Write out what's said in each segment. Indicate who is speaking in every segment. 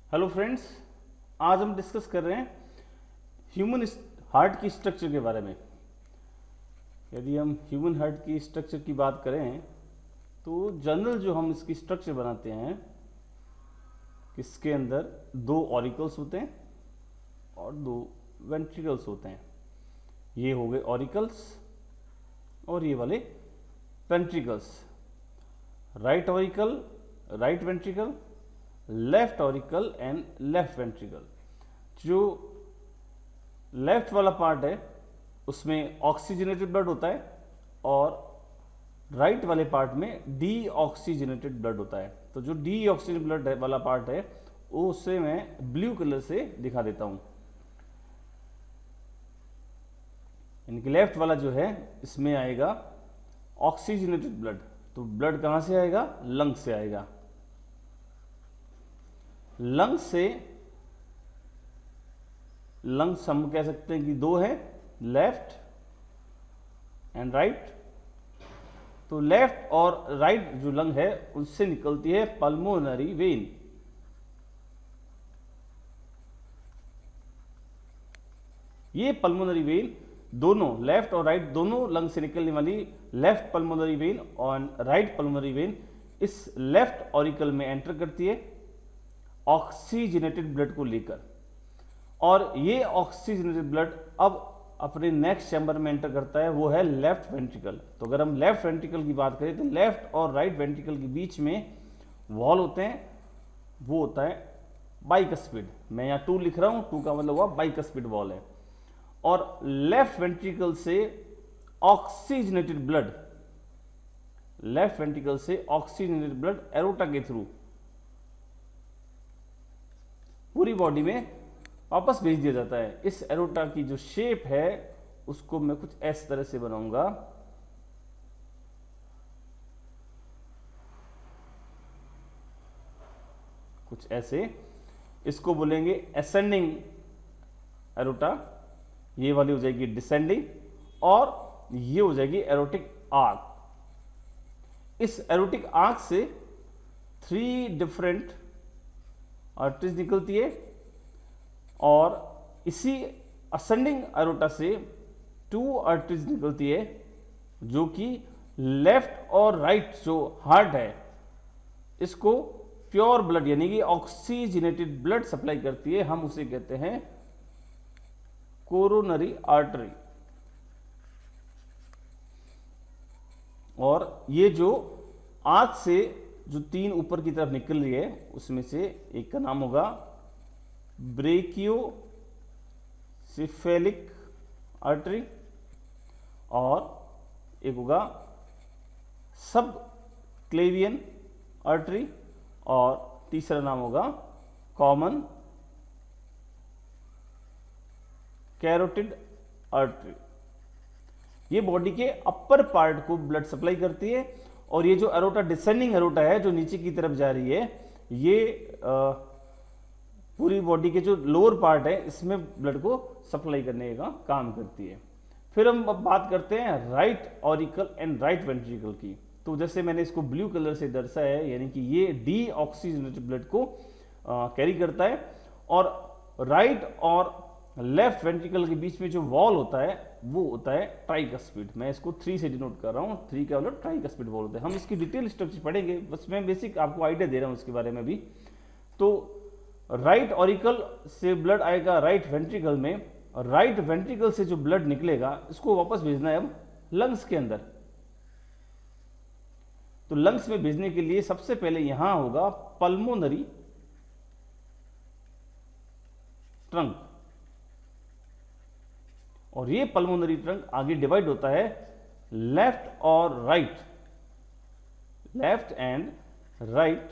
Speaker 1: Hello friends, आज हम discuss कर रहे हैं ह्यूमन हार्ट की स्ट्रक्चर के बारे में। यदि हम ह्यूमन हार्ट की स्ट्रक्चर की बात करें तो जनरल जो हम इसकी स्ट्रक्चर बनाते हैं, इसके अंदर दो ऑरिकल्स होते हैं और दो वेंट्रिकल्स होते हैं। ये हो गए ऑरिकल्स और ये वाले ventricles. Right auricle, right ventricle, left auricle and left ventricle. जो लेफ्ट वाला पार्ट है उसमें ऑक्सीजनेटेड ब्लड होता है और राइट वाले पार्ट में डी ऑक्सीजनेटेड ब्लड होता है। तो जो डी ऑक्सीजनेटेड ब्लड वाला पार्ट है उसे मैं ब्लू कलर से दिखा देता हूं। इनके लेफ्ट वाला जो है इसमें आएगा ऑक्सीजनेटेड ब्लड। तो ब्लड कहां से आएगा? लंग से आएगा। लंग्स से, लंग्स हम कह सकते हैं कि दो है, लेफ्ट एंड राइट। तो लेफ्ट और राइट जो लंग है उससे निकलती है पल्मोनरी वेन। ये पल्मोनरी वेन दोनों, लेफ्ट और राइट दोनों लंग से निकलने वाली लेफ्ट पल्मोनरी वेन और राइट पल्मोनरी वेन इस लेफ्ट ऑरिकल में एंटर करती है ऑक्सीजनेटेड ब्लड को लेकर, और ये ऑक्सीजनेटेड ब्लड अब अपने नेक्स्ट चैम्बर में एंटर करता है, वो है लेफ्ट वेंट्रिकल। तो अगर हम लेफ्ट वेंट्रिकल की बात करें तो लेफ्ट और राइट वेंट्रिकल के बीच में वॉल होते हैं, वो होता है बाइकस्पिड। मैं यहाँ 2 लिख रहा हूँ, 2 का मतलब हुआ बाइकस्पिड वॉल है। और लेफ्ट वेंट्रिकल से ऑक्सीजनेटेड ब्लड, लेफ्ट वेंट्रिकल से ऑक्सीजनेटेड ब्लड एरोटा के थ्रू पूरी बॉडी में वापस भेज दिया जाता है। इस एरोटा की जो शेप है उसको मैं कुछ इस तरह से बनाऊंगा। कुछ ऐसे, इसको बोलेंगे असेंडिंग एरोटा, ये वाली हो जाएगी डिसेंडिंग, और ये हो जाएगी एरोटिक आर्क। इस एरोटिक आर्क से 3 डिफरेंट आर्टरीज निकलती है और इसी असेंडिंग एरोटा से 2 आर्टरीज निकलती है जो कि लेफ्ट और राइट जो हार्ट है इसको प्योर ब्लड यानी कि ऑक्सीजनेटेड ब्लड सप्लाई करती है। हम उसे कहते हैं कोरोनरी आर्टरी। और ये जो आंख से जो 3 ऊपर की तरफ निकल रही है उसमें से एक का नाम होगा ब्रेकियोसिफेलिक आर्टरी और एक होगा सब क्लेवियन आर्टरी और तीसरा नाम होगा कॉमन कैरोटिड आर्टरी। ये बॉडी के अपर पार्ट को ब्लड सप्लाई करती है और ये जो एरोटा डिसेंडिंग एरोटा है जो नीचे की तरफ जा रही है, ये पूरी बॉडी के जो लोअर पार्ट है इसमें ब्लड को सप्लाई करने का काम करती है। फिर हम अब बात करते हैं right auricle and right ventricle की। तो जैसे मैंने इसको ब्लू कलर से दर्शाया है, यानी कि ये डी ऑक्सीजनेटेड ब्लड को कैरी करता है और राइट और लेफ्ट वेंट्रिकल के बीच में जो वॉल होता है वो होता है ट्राइकस्पिड। मैं इसको 3 से डिनोट कर रहा हूँ, 3 का मतलब ट्राइकस्पिड वॉल होता है। हम इसकी डिटेल स्ट्रक्चर पढ़ेंगे, बस मैं बेसिक आपको आइडिया दे रहा हूँ इसके बारे में भी। तो राइट ऑरिकल से ब्लड आएगा राइट वेंट्रिकल में, और राइट वेंट्रिकल से जो ब्लड निकलेगा इसको वापस भेजना है अब लंग्स के अंदर। तो लंग्स में भेजने के लिए सबसे पहले यहां होगा पल्मोनरी ट्रंक, और ये पल्मोनरी ट्रंक आगे डिवाइड होता है लेफ्ट और right, left and right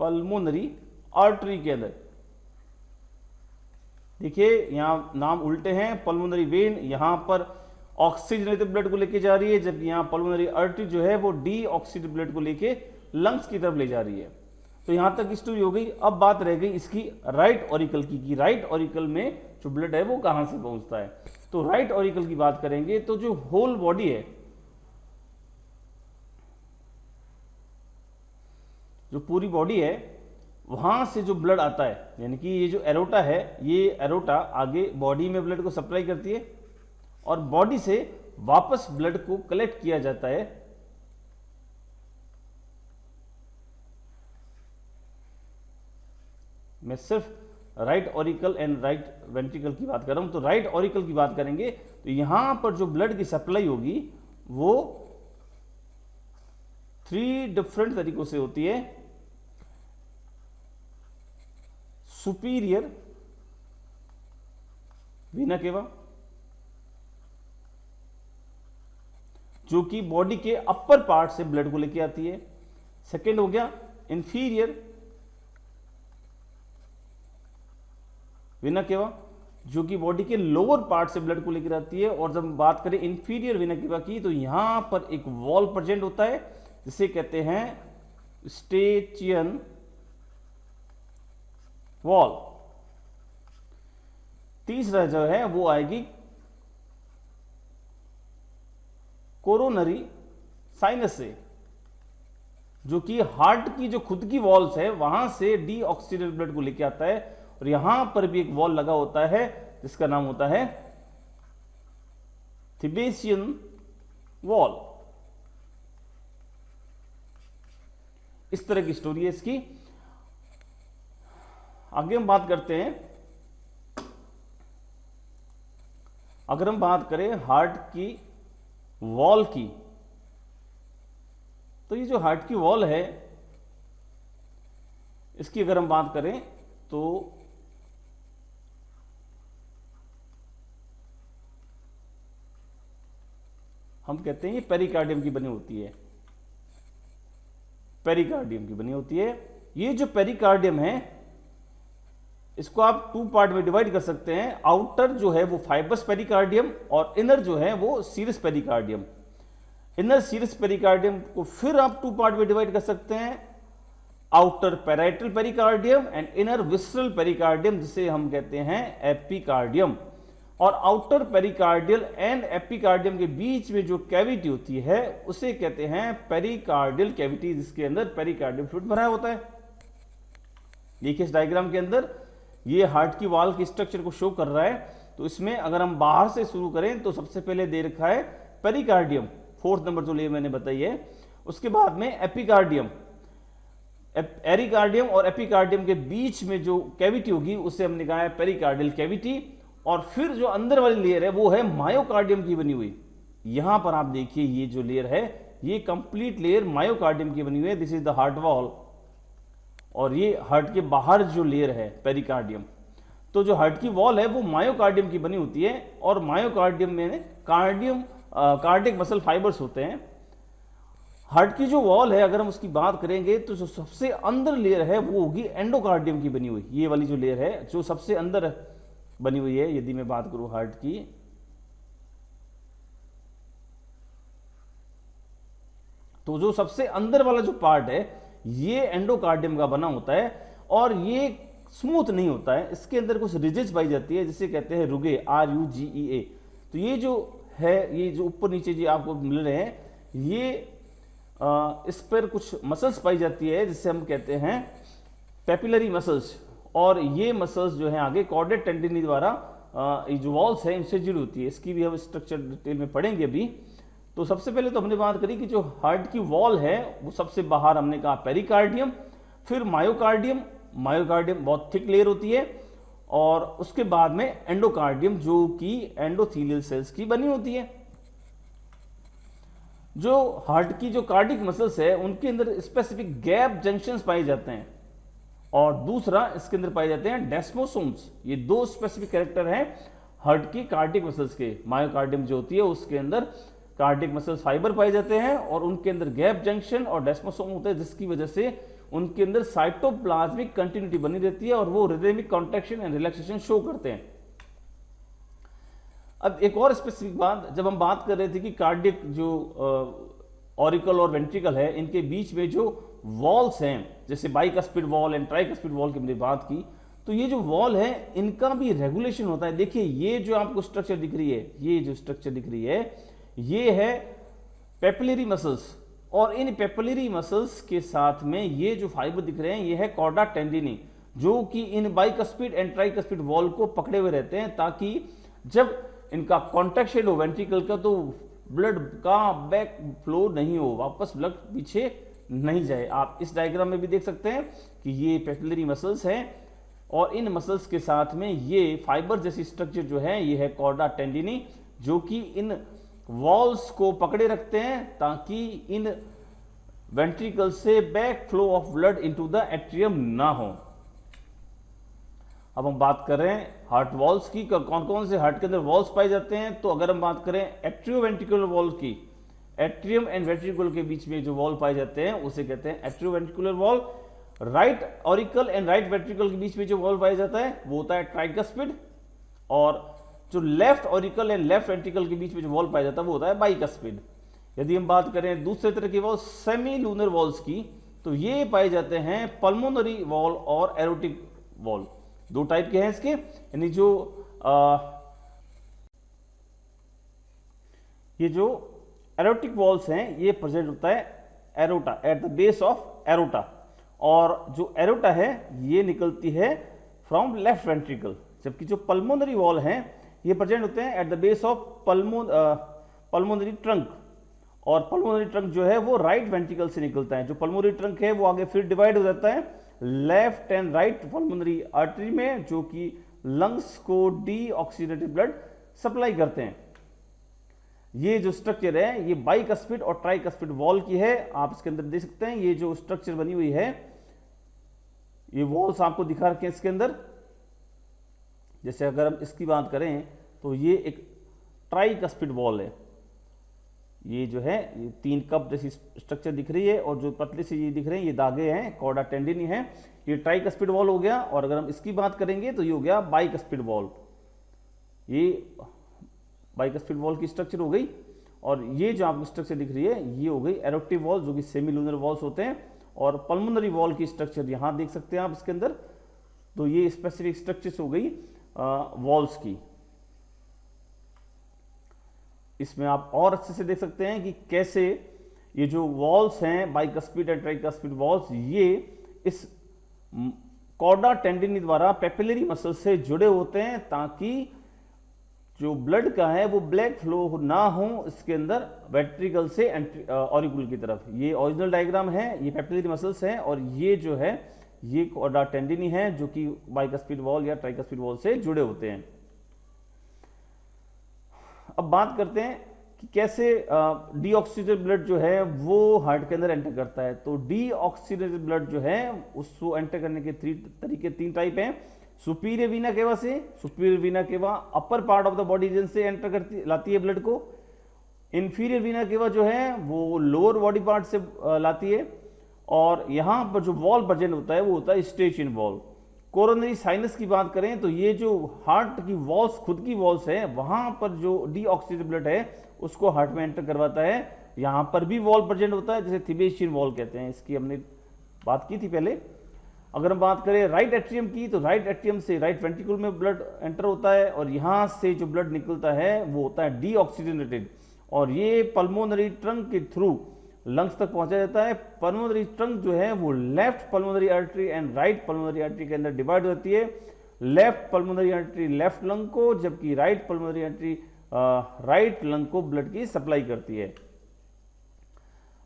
Speaker 1: pulmonary artery के अंदर। देखिए यहां नाम उल्टे हैं। पल्मोनरी वेन यहां पर ऑक्सीजनेटेड ब्लड को लेके जा रही है, जबकि यहां पल्मोनरी आर्टरी जो है वो डी ऑक्सीजनेटेड ब्लड को लेके लंग्स की तरफ ले जा रही है। तो यहां तक स्टोरी हो गई। अब बात रह गई इसकी राइट ऑरिकल की कि राइट ऑरिकल में जो ब्लड है वो कहां से पहुंचता है। तो राइट ऑरिकल की बात करेंगे तो जो होल बॉडी है जो पूरी बॉडी है वहाँ से जो ब्लड आता है, यानी कि ये जो एरोटा है, ये एरोटा आगे बॉडी में ब्लड को सप्लाई करती है और बॉडी से वापस ब्लड को कलेक्ट किया जाता है मैं सिर्फ right auricle and right ventricle की बात कर रहा हूं। तो राइट ऑरिकल की बात करेंगे तो यहां पर जो ब्लड की सप्लाई होगी वो 3 डिफरेंट तरीकों से होती है। सुपीरियर वीना केवा, जो कि बॉडी के अपर पार्ट से ब्लड को लेके आती है। सेकेंड हो गया इंफीरियर वीना केवा, जो कि बॉडी के लोअर पार्ट से ब्लड को लेकर आती है। और जब बात करें इंफीरियर वीना केवा की तो यहां पर एक वॉल प्रेजेंट होता है जिसे कहते हैं स्टेचियन वॉल। तीसरा जो है वो आएगी कोरोनरी साइनस से, जो कि हार्ट की जो खुद की वॉल्स है वहां से डीऑक्सीडेटेड ब्लड को लेके आता है। और यहां पर भी एक वॉल लगा होता है जिसका नाम होता है थिबेसियन वॉल। इस तरह की स्टोरी है इसकी। आगे हम बात करते हैं, अगर हम बात करें हार्ट की वॉल की, तो ये जो हार्ट की वॉल है इसकी अगर हम बात करें तो हम कहते हैं ये पेरिकार्डियम की बनी होती है, पेरिकार्डियम की बनी होती है। ये जो पेरिकार्डियम है इसको आप 2 पार्ट में डिवाइड कर सकते हैं। आउटर जो है वो फाइबर्स पेरिकार्डियम और इनर जो है वो serous pericardium. Inner serous pericardium को फिर आप 2 पार्ट में डिवाइड कर सकते हैं, outer parietal pericardium and inner visceral pericardium, जिसे हम कहते हैं एपिकार्डियम। और आउटर पेरिकार्डियल एंड एपिकार्डियम के बीच में जो कैविटी होती है उसे कहते हैं पेरिकार्डियल कैविटी, जिसके अंदर पेरिकार्डियम फ्लूइड भरा होता है। देखिए इस डायग्राम के अंदर ये हार्ट की वॉल की स्ट्रक्चर को शो कर रहा है। तो इसमें अगर हम बाहर से शुरू करें तो सबसे पहले दे रखा है पेरिकार्डियम, 4th नंबर जो लेयर मैंने बताई है। उसके बाद में एपिकार्डियम, एरिकार्डियम और एपिकार्डियम के बीच में जो कैविटी होगी उसे हमने कहा है पेरिकार्डियल कैविटी। और फिर जो अंदर वाली लेयर है वो है मायोकार्डियम की बनी हुई। यहां पर आप देखिए ये जो लेयर है ये कंप्लीट लेयर मायोकार्डियम की बनी हुई है। This is the heart wall. और ये हार्ट के बाहर जो लेयर है पेरिकार्डियम। तो जो हार्ट की वॉल है वो मायोकार्डियम की बनी होती है और मायोकार्डियम में कार्डियक मसल फाइबर्स होते हैं। हार्ट की जो वॉल है अगर हम उसकी बात करेंगे तो जो सबसे अंदर लेयर है वो होगी एंडोकार्डियम की बनी हुई। ये वाली जो लेयर है जो सबसे अंदर बनी हुई है, यदि मैं बात करूं हार्ट की, तो जो सबसे अंदर वाला जो पार्ट है ये एंडोकार्डियम का बना होता है और ये स्मूथ नहीं होता है, इसके अंदर कुछ रिजिज पाई जाती है जिसे कहते हैं रुगे, RUGEA। तो ये जो है, ये जो ऊपर नीचे जी आपको मिल रहे हैं, ये इस पर कुछ मसल्स पाई जाती है जिसे हम कहते हैं पेपिलरी मसल्स। और ये मसल्स जो है आगे कॉर्डेड टेंडिनी द्वारा ये जो वॉल्स है इनसे जुड़ी होती है। इसकी भी हम स्ट्रक्चर डिटेल में पढ़ेंगे अभी। तो सबसे पहले तो हमने बात करी कि जो हार्ट की वॉल है वो सबसे बाहर हमने कहा पेरिकार्डियम, फिर मायोकार्डियम। मायोकार्डियम बहुत थिक लेयर होती है और उसके बाद में एंडोकार्डियम जो कि एंडोथेलियल सेल्स की बनी होती है। जो हार्ट की जो कार्डिक मसल्स है उनके अंदर स्पेसिफिक गैप जंक्शंस पाए जाते हैं और दूसरा इसके अंदर पाए जाते हैं डेस्मोसोम्स। ये 2 स्पेसिफिक कैरेक्टर हैं हार्ट की कार्डिक मसल्स के। मायोकार्डियम जो होती है उसके अंदर कार्डिक मसल्स फाइबर पाए जाते हैं और उनके अंदर गैप जंक्शन और डेस्मोसोम होते हैं, जिसकी वजह से उनके अंदर साइटोप्लाज्मिक कंटिन्यूटी बनी रहती है और वो rhythmic contraction and relaxation show करते हैं। अब एक और स्पेसिफिक बात, जब हम बात कर रहे थे कि कार्डिक जो ऑरिकल और वेंट्रिकल है इनके बीच में जो वॉल्स हैं, जैसे bicuspid valve and tricuspid wall की हमने बात की, तो ये जो वॉल है इनका भी रेगुलेशन होता है। देखिए ये जो आपको स्ट्रक्चर दिख रही है, ये जो स्ट्रक्चर दिख रही है ये है पेपिलरी मसल्स और इन पेपिलरी मसल्स के साथ में ये जो फाइबर दिख रहे हैं ये है कॉर्डा टेंडिनी, जो कि इन बाइकस्पिड एंड ट्राइकस्पिड वॉल को पकड़े हुए रहते हैं, ताकि जब इनका कॉन्ट्रैक्शन हो वेंट्रिकल का तो ब्लड का बैक फ्लो नहीं हो, वापस ब्लड पीछे नहीं जाए। आप इस डायग्राम में भी देख सकते हैं कि ये पेपिलरी मसल्स हैं और इन मसल्स के साथ में ये फाइबर जैसी स्ट्रक्चर जो है ये है कॉर्डा टेंडिनी, जो कि इन वॉल्स को पकड़े रखते हैं ताकि इन वेंट्रिकल से back flow of blood into the atrium ना हो। अब हम बात कर रहे हैं हार्ट वॉल्स की, कौन कौन से हार्ट के अंदर वॉल्स पाए जाते हैं। तो अगर हम बात करें एट्रियोवेंट्रिकुलर वॉल की, एट्रियम एंड वेंट्रिकल के बीच में जो वॉल पाए जाते हैं उसे कहते हैं atrioventricular wall. Right auricle and right ventricle के बीच में जो वॉल पाया जाता है वो होता है ट्राइकस्पिड, और जो left auricle and left ventricle के बीच में जो वॉल पाया जाता है वो होता है बाइकस्पिड। यदि हम बात करें दूसरे तरह की वॉल सेमी लूनर वॉल्स की, तो ये पाए जाते हैं पल्मोनरी वॉल और एरोटिक वॉल। दो टाइप के हैं इसके, यानी जो ये जो एरोटिक वॉल्स हैं ये प्रेजेंट होता है aorta, at the base of aorta, और जो एरोटा है ये निकलती है फ्रॉम लेफ्ट वेंट्रिकल, जबकि जो पल्मोनरी वॉल हैं ये प्रेजेंट होते हैं at the base of pulmonary trunk, और पल्मोनरी ट्रंक जो है वो राइट वेंट्रिकल से निकलता है। जो पल्मोनरी ट्रंक है वो आगे फिर डिवाइड हो जाता है left and right pulmonary artery में, जो कि लंग्स को डीऑक्सीडेटेड ब्लड सप्लाई करते हैं। ये जो स्ट्रक्चर है ये बाइकस्पिड और ट्राइकस्पिड वॉल की है। आप इसके अंदर देख सकते हैं ये जो स्ट्रक्चर बनी हुई है, ये वॉल्स आपको दिखा रखे हैं इसके अंदर। जैसे अगर हम इसकी बात करें तो ये एक ट्राइकस्पिड वॉल है, ये जो है ये 3 कप जैसी स्ट्रक्चर दिख रही है, और जो पतले से ये दिख रहे हैं ये धागे हैं, कॉर्डा टेंडिनी है। ये ट्राइकस्पिड वॉल हो गया, और अगर हम इसकी बात करेंगे तो ये हो गया बाइकस्पिड वॉल, ये बाइकस्पिड वॉल की स्ट्रक्चर हो गई। और ये जो आपको स्ट्रक्चर दिख रही है ये हो गई एरोटिक वॉल, जो कि सेमी लूनर वॉल्स होते हैं। और पल्मोनरी वॉल की स्ट्रक्चर यहाँ देख सकते हैं आप इसके अंदर। तो ये स्पेसिफिक स्ट्रक्चर्स हो गई वॉल्स की। इसमें आप और अच्छे से देख सकते हैं कि कैसे ये जो वॉल्स हैं बाइकस्पिड एंड ट्राइकस्पिड वॉल्स, ये इस कॉर्डा टेंडिनी द्वारा पेपिलरी मसल से जुड़े होते हैं, ताकि जो ब्लड का है वो ब्लैक फ्लो ना हो इसके अंदर वेंट्रिकल से ऑरिकुल की तरफ। ये ओरिजिनल डायग्राम है, ये पेपिलरी मसल्स हैं, और ये जो है ये कॉर्डा टेंडिनी है, जो कि बाइकस्पिड वॉल या ट्राइकस्पिड वॉल से जुड़े होते हैं। अब बात करते हैं कि कैसे डीऑक्सीजेनेटेड ब्लड जो है वो हार्ट के अंदर एंटर करता है। तो डीऑक्सीजेनेटेड ब्लड जो है उसको एंटर करने के 3 टाइप हैं। सुपीरियर वीना केवा से, superior vena cava upper part of the body region से एंटर लाती है ब्लड को। इंफीरियर वीना केवा जो है वो लोअर बॉडी पार्ट से लाती है, और यहां पर जो वॉल प्रेजेंट होता है वो होता है स्टेचियन वॉल। कोरोनरी साइनस की बात करें तो ये जो हार्ट की वॉल्स, खुद की वॉल्स है, वहां पर जो डीऑक्सीजेनेटेड ब्लड है उसको हार्ट में एंटर करवाता है। यहां पर भी वॉल प्रेजेंट होता है, जिसे थिबेशियन वॉल कहते हैं, इसकी हमने बात की थी पहले। अगर हम बात करें राइट एट्रियम की, तो राइट एट्रियम से राइट वेंट्रिकल में ब्लड एंटर होता है, और यहां से जो ब्लड निकलता है वो होता है डीऑक्सीजेनेटेड, और ये पल्मोनरी ट्रंक के थ्रू लंग्स तक पहुंचा जाता है। पल्मोनरी ट्रंक जो है वो left pulmonary artery and right pulmonary artery के अंदर डिवाइड होती है। Left pulmonary artery left lung को, जबकि right pulmonary artery right lung को ब्लड की सप्लाई करती है।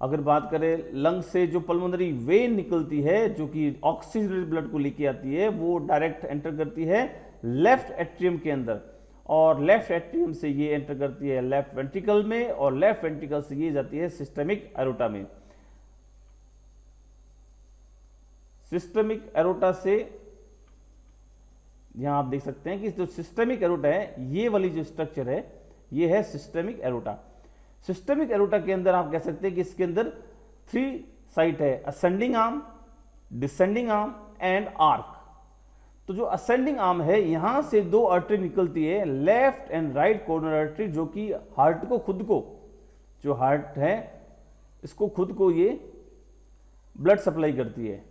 Speaker 1: अगर बात करें लंग से जो पल्मोनरी वेन निकलती है, जो कि ऑक्सीजनेटेड ब्लड को लेके आती है, वो डायरेक्ट एंटर करती है लेफ्ट एट्रियम के अंदर, और लेफ्ट एट्रियम से ये एंटर करती है लेफ्ट वेंट्रिकल में, और लेफ्ट वेंट्रिकल से ये जाती है सिस्टमिक एरोटा में। सिस्टमिक एरोटा से यहां आप देख सकते हैं कि जो सिस्टमिक एरोटा है, ये वाली जो स्ट्रक्चर है ये है सिस्टमिक एरोटा। सिस्टमिक एरोटा के अंदर आप कह सकते हैं कि इसके अंदर 3 साइट है, ascending arm, descending arm and arc. तो जो असेंडिंग आर्म है, यहां से 2 आर्टरी निकलती है, left and right corner artery, जो कि हार्ट को खुद को, जो हार्ट है इसको खुद को ये ब्लड सप्लाई करती है।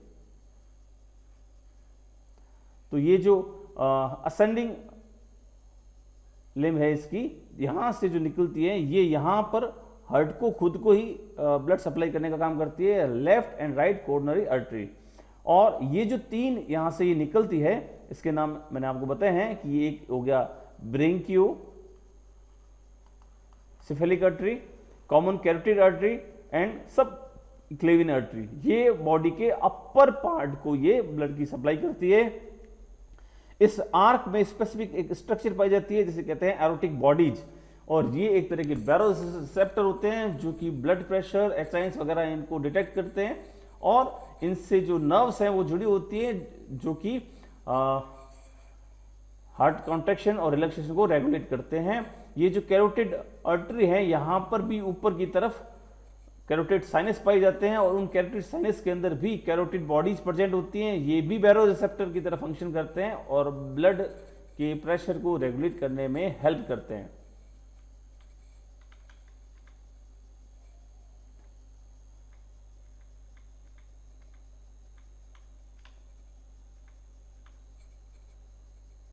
Speaker 1: तो ये जो असेंडिंग लिम्ब है इसकी, यहां से जो निकलती है ये यहां पर हार्ट को खुद को ही ब्लड सप्लाई करने का काम करती है, left and right coronary artery. और ये जो तीन यहाँ से ये निकलती है, इसके नाम मैंने आपको बताए हैं कि ये एक हो गया brachiocephalic artery, common carotid artery and subclavian artery. ये बॉडी के अपर पार्ट को ये ब्लड की सप्लाई करती है। इस आर्क में स्पेसिफिक एक स्ट्रक्चर पाई जाती है जिसे कहते हैं एरोटिक बॉडीज, और ये एक तरह के बैरोरिसेप्टर होते हैं जो कि ब्लड प्रेशर, एक्साइंस वगैरह इनको डिटेक्ट करते हैं, और इनसे जो नर्व्स हैं वो जुड़ी होती है जो कि हार्ट कॉन्ट्रैक्शन और रिलैक्सेशन को रेगुलेट करते हैं। ये जो कैरोटिड आर्टरी है, यहाँ पर भी ऊपर की तरफ कैरोटिड साइनस पाए जाते हैं, और उन कैरोटिड साइनस के अंदर भी कैरोटिड बॉडीज प्रेजेंट होती हैं। ये भी बैरोरिसेप्टर की तरह फंक्शन करते हैं और ब्लड के प्रेशर को रेगुलेट करने में हेल्प करते हैं।